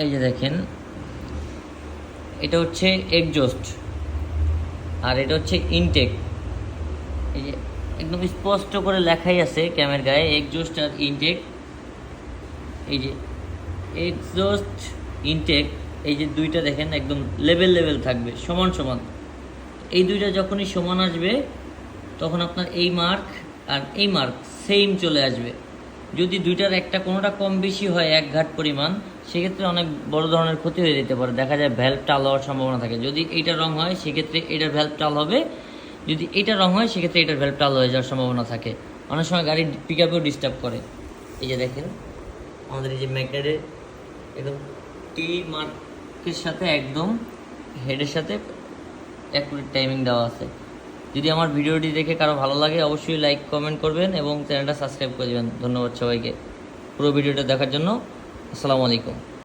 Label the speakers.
Speaker 1: এই যে দেখেন, এটা হচ্ছে এক্সজস্ট আর এটা হচ্ছে ইনটেক। এই যে একদম স্পষ্ট করে লেখাই আছে ক্যামের গায়ে, এক্সজস্ট আর ইনটেক। এই যে এক্সজস্ট, ইনটেক, এই যে দুইটা দেখেন একদম লেভেল লেভেল থাকবে, সমান সমান। এই দুইটা যখনই সমান আসবে তখন আপনার এই মার্ক আর এই মার্ক সেম চলে আসবে। যদি দুইটার একটা কোনোটা কম বেশি হয় এক ঘাট পরিমাণ, সেক্ষেত্রে অনেক বড় ধরনের ক্ষতি হয়ে যেতে পারে, দেখা যায় ভ্যালভ টাল হওয়ার সম্ভাবনা থাকে। যদি এইটা রং হয় সেক্ষেত্রে এটার ভ্যালভ টাল হবে, যদি এটা রং হয় সেক্ষেত্রে এটার ভ্যালভ টাল হয়ে যাওয়ার সম্ভাবনা থাকে। অনেক সময় গাড়ির পিক আপেও ডিস্টার্ব করে। এই যে দেখেন আমাদের এই যে ম্যাগনেটের একদম টি মার্কের সাথে একদম হেডের সাথে অ্যাকুরেট টাইমিং দেওয়া আছে। যদি আমার ভিডিওটি দেখে কারো ভালো লাগে অবশ্যই লাইক কমেন্ট করবেন এবং চ্যানেলটা সাবস্ক্রাইব করে দেবেন। ধন্যবাদ সবাইকে পুরো ভিডিওটা দেখার জন্য। আসসালামু আলাইকুম।